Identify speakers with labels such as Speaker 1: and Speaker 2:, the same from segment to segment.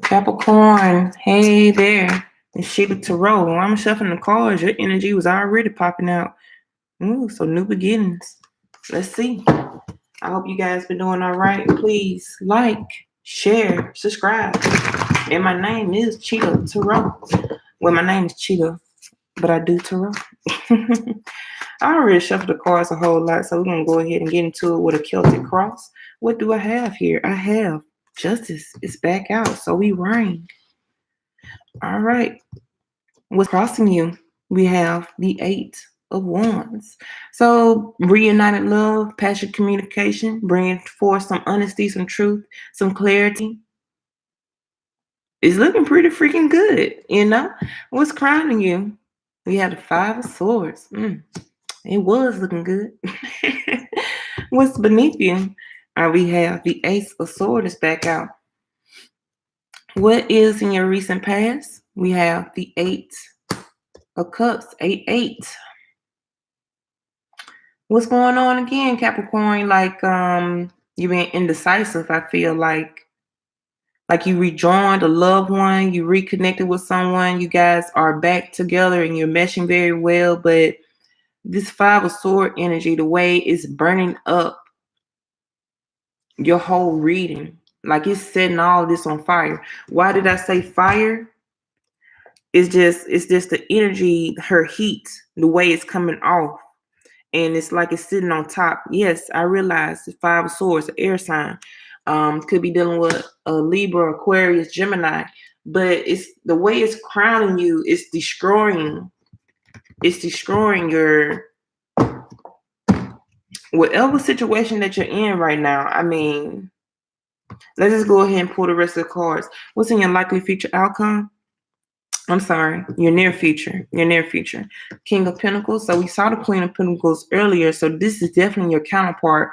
Speaker 1: Capricorn, hey there. It's Cheetah Tarot. When I'm shuffling the cards, your energy was already popping out. Ooh, so new beginnings. Let's see. I hope you guys been doing all right. Please like, share, subscribe. And my name is Cheetah Tarot. Well, my name is Cheetah, but I do Tarot. I already shuffled the cards a whole lot, so we're going to go ahead and get into it with a Celtic cross. What do I have here? I have Justice. It's back out, so we reign. All right. What's crossing you? We have the Eight of Wands. So reunited love, passionate communication, bringing forth some honesty, some truth, some clarity. It's looking pretty freaking good, you know? What's crowning you? We have the Five of Swords. It was looking good. What's beneath you? We have the Ace of Swords back out. What is in your recent past? We have the Eight of Cups, 8-8. What's going on again, Capricorn? Like you've been indecisive. I feel like you rejoined a loved one, you reconnected with someone, you guys are back together and you're meshing very well, but this Five of Swords energy, the way it's burning up your whole reading, like it's setting all this on fire. Why did I say fire? It's just the energy, her heat, the way it's coming off. And it's like it's sitting on top. Yes, I realize the Five of Swords, air sign. Could be dealing with a Libra, Aquarius, Gemini. But it's the way it's crowning you, it's destroying your whatever situation that you're in right now. I mean, let's just go ahead and pull the rest of the cards. What's in your likely future outcome? I'm sorry, your near future. King of Pentacles. So we saw the Queen of Pentacles earlier. So this is definitely your counterpart.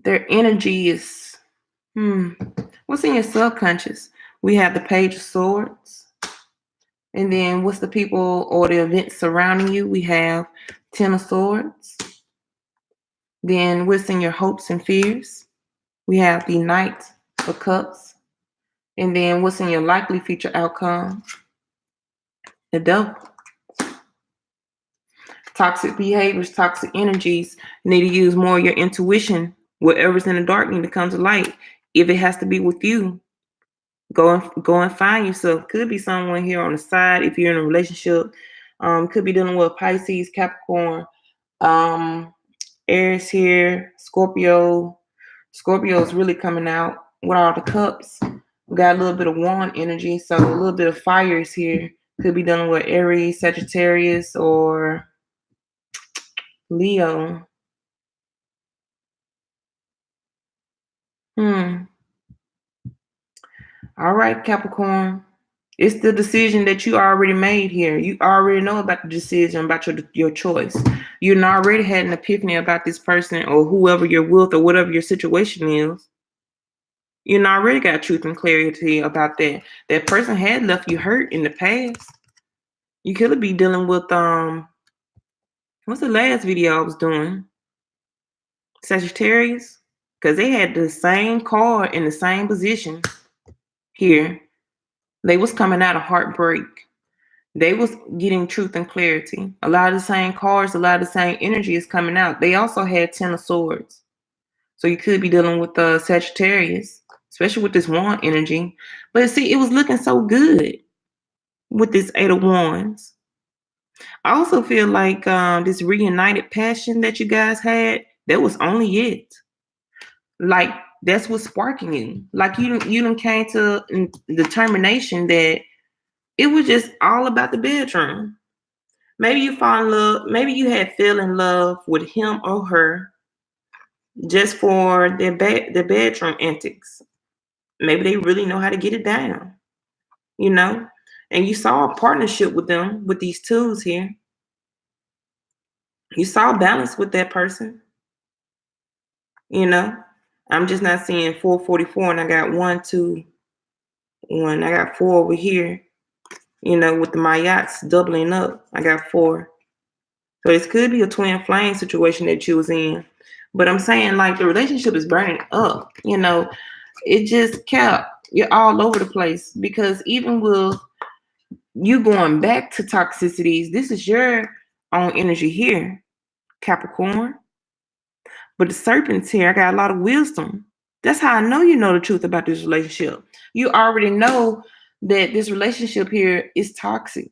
Speaker 1: Their energy is, what's in your subconscious? We have the Page of Swords. And then what's the people or the events surrounding you? We have Ten of Swords. Then what's in your hopes and fears? We have the Knight of Cups. And then what's in your likely future outcome? The Devil. Toxic behaviors, toxic energies. Need to use more of your intuition. Whatever's in the dark need to come to light. If it has to be with you, go and find yourself. Could be someone here on the side if you're in a relationship. Could be dealing with Pisces, Capricorn, Aries here, Scorpio. Scorpio is really coming out with all the cups. We got a little bit of wand energy, so a little bit of fire is here. Could be dealing with Aries, Sagittarius, or Leo. All right, Capricorn. It's the decision that you already made here. You already know about the decision, about your choice. You already had an epiphany about this person or whoever you're with or whatever your situation is. You already got truth and clarity about that. That person had left you hurt in the past. You could be dealing with what's the last video I was doing? Sagittarius, because they had the same card in the same position here. They was coming out of heartbreak. They was getting truth and clarity. A lot of the same cards, a lot of the same energy is coming out. They also had Ten of Swords. So you could be dealing with Sagittarius, especially with this wand energy. But see, it was looking so good with this Eight of Wands. I also feel like this reunited passion that you guys had, that was only it. Like, that's what's sparking you. Like, you done came to determination that it was just all about the bedroom. Maybe you fall in love. Maybe you had fell in love with him or her just for their bedroom antics. Maybe they really know how to get it down, you know? And you saw a partnership with them, with these tools here. You saw balance with that person, you know? I'm just not seeing 444 and I got 1, 2, 1. I got 4 over here, you know, with the Mayats doubling up. I got 4. So this could be a twin flame situation that you was in. But I'm saying, like, the relationship is burning up, you know. it just kept, you're all over the place, because even with you going back to toxicities, this is your own energy here, Capricorn. But the serpent's here. I got a lot of wisdom. That's how I know you know the truth about this relationship. You already know that this relationship here is toxic.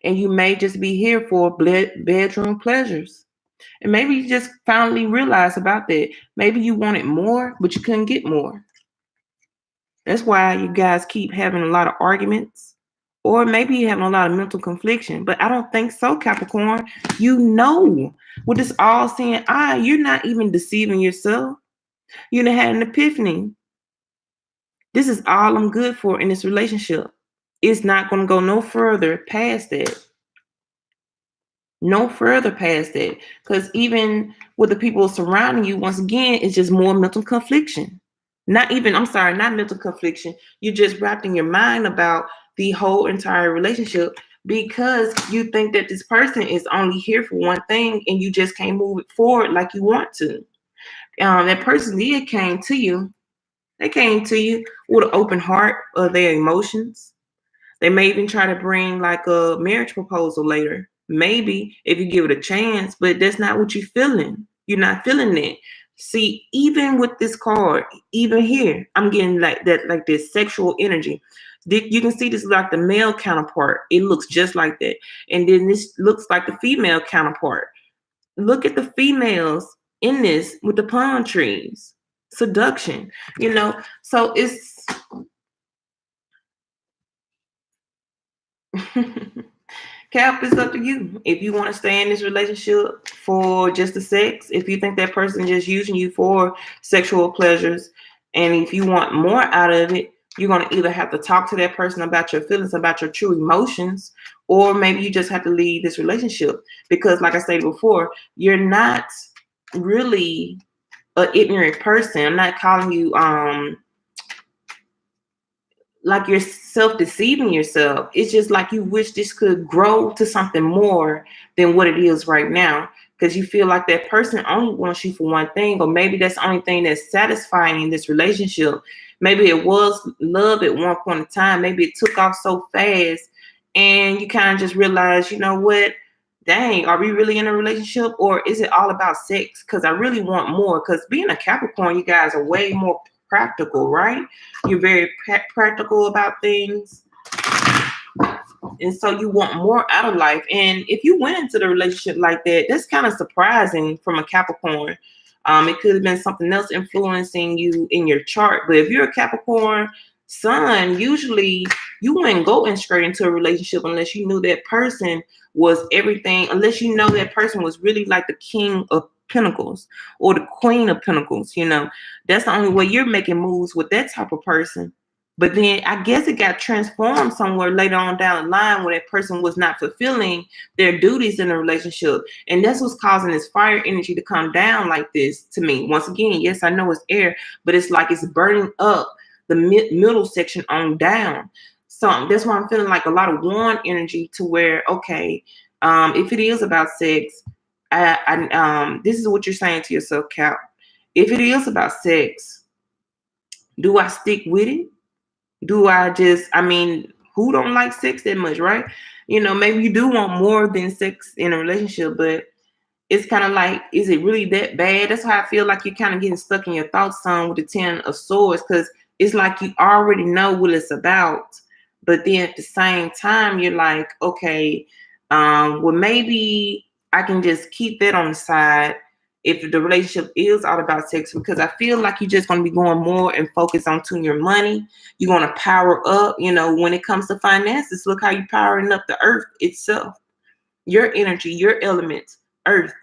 Speaker 1: And you may just be here for bedroom pleasures. And maybe you just finally realized about that. Maybe you wanted more, but you couldn't get more. That's why you guys keep having a lot of arguments. Or maybe you're having a lot of mental confliction. But I don't think so, Capricorn. You know, with this all seeing eye, you're not even deceiving yourself. You done had an epiphany. This is all I'm good for in this relationship. It's not going to go no further past that. No further past that. Because even with the people surrounding you, once again, it's just more mental confliction. Not mental confliction. You're just wrapped in your mind about the whole entire relationship because you think that this person is only here for one thing and you just can't move it forward like you want to. That person came to you. They came to you with an open heart of their emotions. They may even try to bring like a marriage proposal later. Maybe if you give it a chance, but that's not what you're feeling. You're not feeling it. See, even with this card, even here, I'm getting like that, like this sexual energy. You can see this like the male counterpart. It looks just like that. And then this looks like the female counterpart. Look at the females in this with the palm trees. Seduction, so it's Cap, it's up to you. If you want to stay in this relationship for just the sex, if you think that person just using you for sexual pleasures, and if you want more out of it, you're going to either have to talk to that person about your feelings, about your true emotions, or maybe you just have to leave this relationship. Because like I said before, you're not really an ignorant person. I'm not calling you like you're self-deceiving yourself. It's just like you wish this could grow to something more than what it is right now, because you feel like that person only wants you for one thing, or maybe that's the only thing that's satisfying in this relationship. Maybe it was love at one point in time. Maybe it took off so fast and you kind of just realize, you know what, dang, are we really in a relationship, or is it all about sex? Because I really want more. Because being a Capricorn, you guys are way more practical, right? You're very practical about things, and so you want more out of life. And if you went into the relationship like that, that's kind of surprising from a Capricorn. It could have been something else influencing you in your chart. But if you're a Capricorn sun, usually you wouldn't go in straight into a relationship unless you knew that person was everything, unless you know that person was really like the king of pentacles or the queen of pentacles. That's the only way you're making moves with that type of person. But then I guess it got transformed somewhere later on down the line where that person was not fulfilling their duties in a relationship. And that's what's causing this fire energy to come down like this to me. Once again, yes, I know it's air, but it's like it's burning up the middle section on down. So that's why I'm feeling like a lot of warm energy to where, okay, if it is about sex, this is what you're saying to yourself, Cap. If it is about sex, do I stick with it? Do I just, who don't like sex that much, right? Maybe you do want more than sex in a relationship, but it's kind of like, is it really that bad? That's how I feel like you're kind of getting stuck in your thoughts, son, with the 10 of swords, because it's like you already know what it's about. But then at the same time, you're like, okay, well, maybe I can just keep that on the side if the relationship is all about sex, because I feel like you're just going to be going more and focus on to your money. You're going to power up, when it comes to finances. Look how you're powering up the earth itself, your energy, your elements, earth.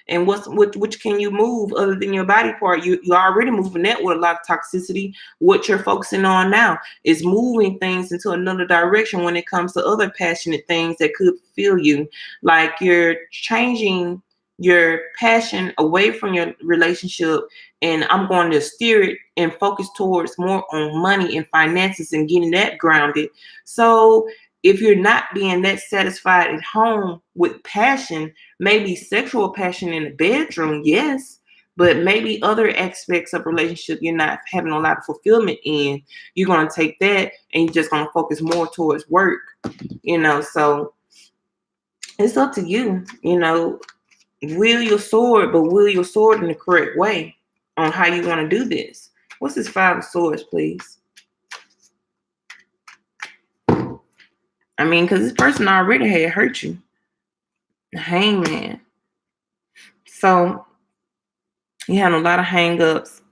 Speaker 1: And which can you move other than your body part? You're already moving that with a lot of toxicity. What you're focusing on now is moving things into another direction when it comes to other passionate things that could fulfill you. Like you're changing your passion away from your relationship, and I'm going to steer it and focus towards more on money and finances and getting that grounded. So if you're not being that satisfied at home with passion, maybe sexual passion in the bedroom, yes, But maybe other aspects of relationship you're not having a lot of fulfillment in, you're going to take that and you're just going to focus more towards work, so it's up to you, wield your sword, but wield your sword in the correct way on how you want to do this. What's this Five of Swords, please? I mean, because this person already had hurt you. Hangman. So you had a lot of hang-ups.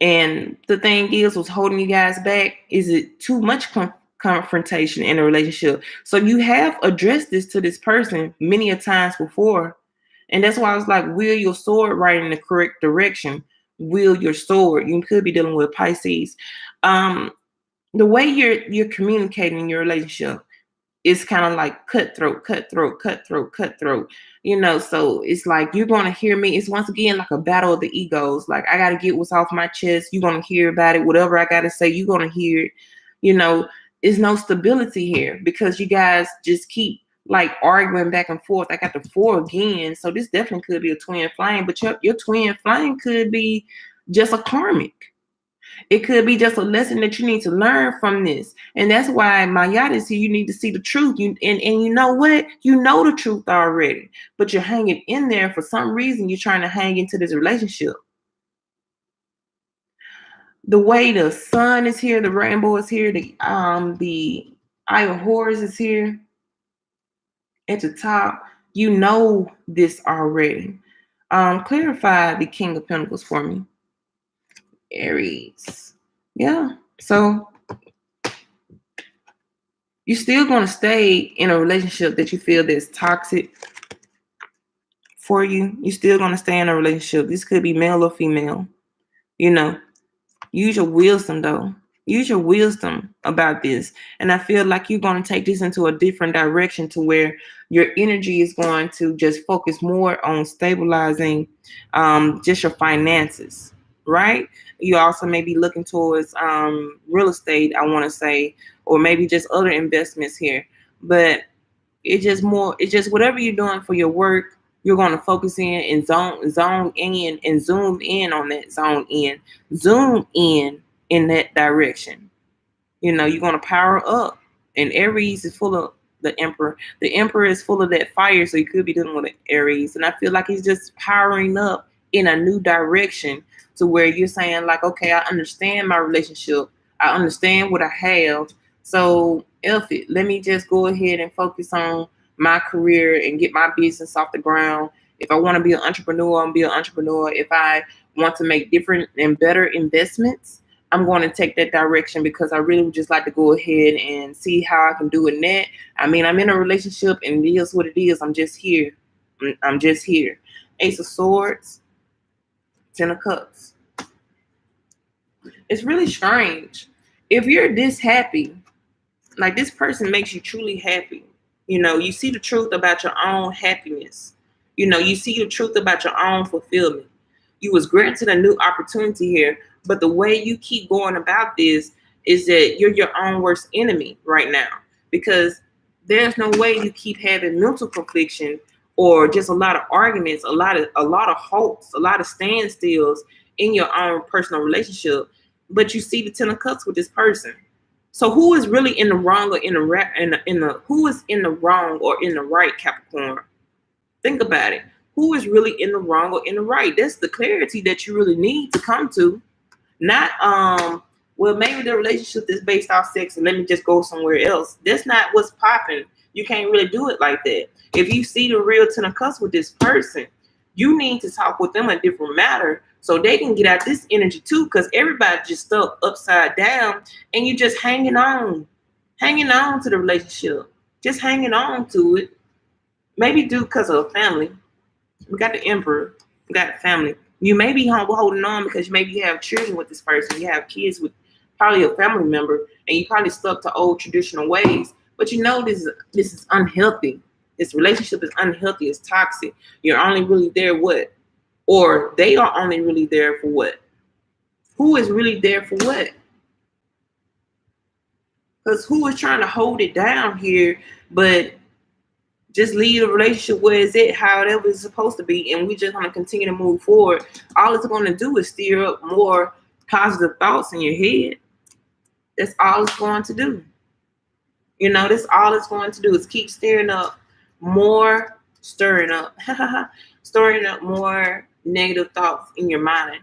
Speaker 1: And the thing is, what's holding you guys back, is it too much confrontation in a relationship? So you have addressed this to this person many a times before. And that's why I was like, wield your sword right in the correct direction. Wield your sword. You could be dealing with Pisces. The way you're communicating in your relationship, it's kind of like cutthroat. So it's like, you're going to hear me. It's once again like a battle of the egos. Like, I got to get what's off my chest. You're going to hear about it. Whatever I got to say, you're going to hear it. There's no stability here because you guys just keep like arguing back and forth. I got the 4 again. So this definitely could be a twin flame, but your twin flame could be just a karmic. It could be just a lesson that you need to learn from this. And that's why my yacht is here. You need to see the truth. And you know what? You know the truth already, but you're hanging in there for some reason. You're trying to hang into this relationship. The way the sun is here, the rainbow is here, the Eye of Horus is here at the top. You know this already. Clarify the King of Pentacles for me. Aries. Yeah. So you're still going to stay in a relationship that you feel that's toxic for you. You're still going to stay in a relationship. This could be male or female. Use your wisdom, though. Use your wisdom about this. And I feel like you're going to take this into a different direction to where your energy is going to just focus more on stabilizing just your finances, right? You also may be looking towards real estate, I want to say, or maybe just other investments here. But it's just whatever you're doing for your work, you're going to focus in and zone in and zoom in on that zoom in that direction. You're going to power up. And Aries is full of the Emperor. The Emperor is full of that fire, so you could be dealing with Aries. And I feel like he's just powering up in a new direction to where you're saying like, okay, I understand my relationship. I understand what I have. So F it. Let me just go ahead and focus on my career and get my business off the ground. If I want to be an entrepreneur, I'm be an entrepreneur. If I want to make different and better investments, I'm going to take that direction because I really would just like to go ahead and see how I can do it net. I mean, I'm in a relationship and it is what it is. I'm just here. I'm just here. Ace of Swords, 10 of Cups. It's really strange. If you're this happy, like this person makes you truly happy. You see the truth about your own happiness. You see the truth about your own fulfillment. You was granted a new opportunity here, but the way you keep going about this is that you're your own worst enemy right now, because there's no way you keep having mental confliction or just a lot of arguments, a lot of hopes, a lot of standstills in your own personal relationship. But you see the 10 of Cups with this person. So who is really in the wrong or who is in the wrong or in the right, Capricorn? Think about it. Who is really in the wrong or in the right? That's the clarity that you really need to come to. Not well, maybe the relationship is based off sex and let me just go somewhere else. That's not what's popping. You can't really do it like that. If you see the real 10 of Cups with this person, you need to talk with them a different matter so they can get out this energy too, because everybody just stuck upside down and you just hanging on to the relationship, just hanging on to it. Maybe do because of a family. We got the Emperor, we got family. You may be holding on because maybe you have children with this person, you have kids with probably a family member, and you probably stuck to old traditional ways. But this is unhealthy. This relationship is unhealthy. It's toxic. You're only really there what? Or they are only really there for what? Who is really there for what? Because who is trying to hold it down here, but Just leave the relationship where it's at, however it's supposed to be, and we just going to continue to move forward. All it's going to do is stir up more positive thoughts in your head. That's all it's going to do. You know, that's all it's going to do is keep stirring up more negative thoughts in your mind.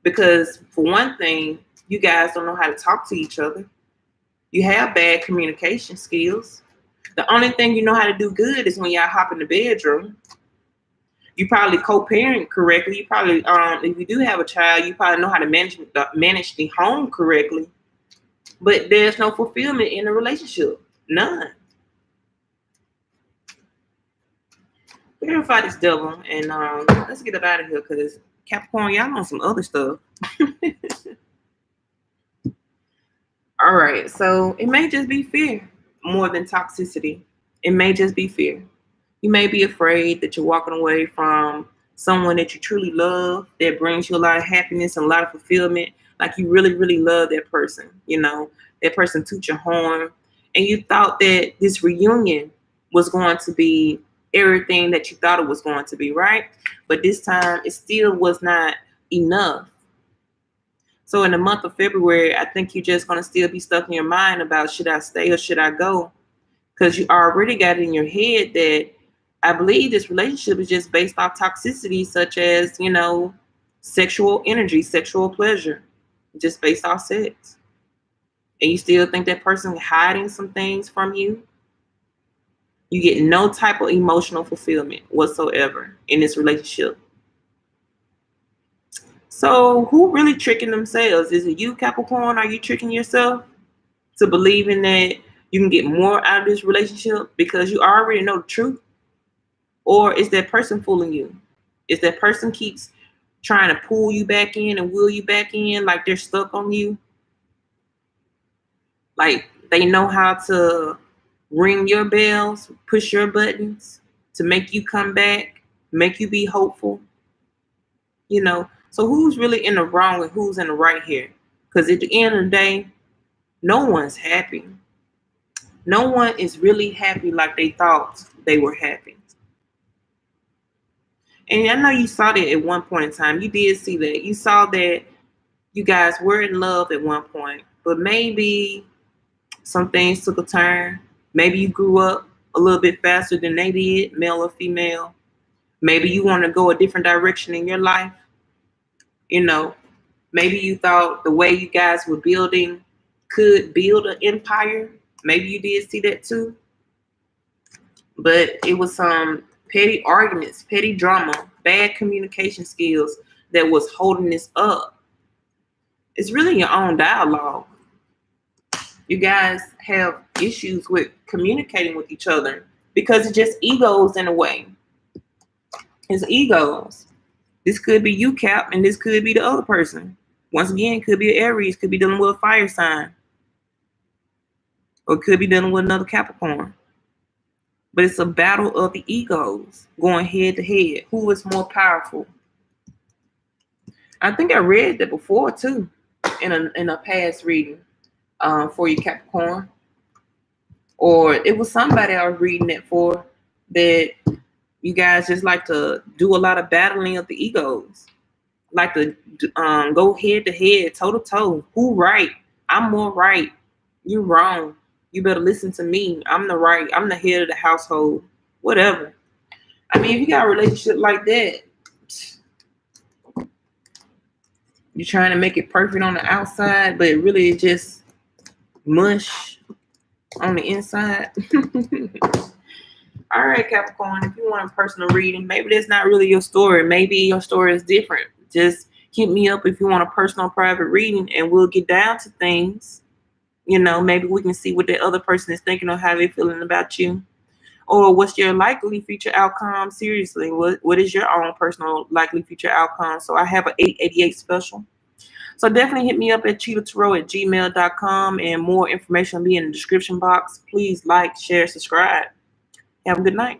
Speaker 1: Because for one thing, you guys don't know how to talk to each other. You have bad communication skills. The only thing you know how to do good is when y'all hop in the bedroom. You probably co-parent correctly. You probably, if you do have a child, you probably know how to manage the home correctly. But there's no fulfillment in the relationship. None. We're gonna fight this devil, and let's get up out of here, because Capricorn, y'all on some other stuff. All right, so it may just be fear more than toxicity. It may just be fear. You may be afraid that you're walking away from someone that you truly love, that brings you a lot of happiness and a lot of fulfillment. Like you really, really love that person. You know, that person toot your horn, and you thought that this reunion was going to be everything that you thought it was going to be, right? But this time it still was not enough. So in the month of February, I think you're just going to still be stuck in your mind about, should I stay or should I go? Because you already got it in your head that I believe this relationship is just based off toxicity, such as, you know, sexual energy, sexual pleasure, just based off sex. And you still think that person is hiding some things from you. You get no type of emotional fulfillment whatsoever in this relationship. So who really tricking themselves? Is it you, Capricorn? Are you tricking yourself to believing that you can get more out of this relationship because you already know the truth? Or is that person fooling you? Is that person keeps trying to pull you back in and will you back in like they're stuck on you? Like they know how to ring your bells, push your buttons to make you come back, make you be hopeful. You know, so who's really in the wrong and who's in the right here? Because at the end of the day, no one's happy. No one is really happy like they thought they were happy. And I know you saw that at one point in time. You did see that. You saw that you guys were in love at one point, but maybe some things took a turn. Maybe you grew up a little bit faster than they did, male or female. Maybe you want to go a different direction in your life. You know, maybe you thought the way you guys were building could build an empire. Maybe you did see that too. But it was some petty arguments, petty drama, bad communication skills that was holding this up. It's really your own dialogue. You guys have issues with communicating with each other because it's just egos in a way. It's egos. This could be you, Cap, and this could be the other person. Once again, could be an Aries, could be dealing with a fire sign, or could be dealing with another Capricorn. But it's a battle of the egos going head to head. Who is more powerful? I think I read that before too, in a past reading for you, Capricorn. Or it was somebody I was reading it for, that you guys just like to do a lot of battling of the egos. Like to go head to head, toe to toe. Who right? I'm more right. You wrong. You better listen to me. I'm the right. I'm the head of the household. Whatever. I mean, if you got a relationship like that, you're trying to make it perfect on the outside, but it really is just mush on the inside. All right, Capricorn, if you want a personal reading, maybe that's not really your story. Maybe your story is different. Just hit me up if you want a personal private reading, and we'll get down to things. You know, maybe we can see what the other person is thinking or how they're feeling about you. Or what's your likely future outcome? Seriously, what is your own personal likely future outcome? So I have an 888 special. So definitely hit me up at CheetahTarot@gmail.com, and more information will be in the description box. Please like, share, subscribe. Have a good night.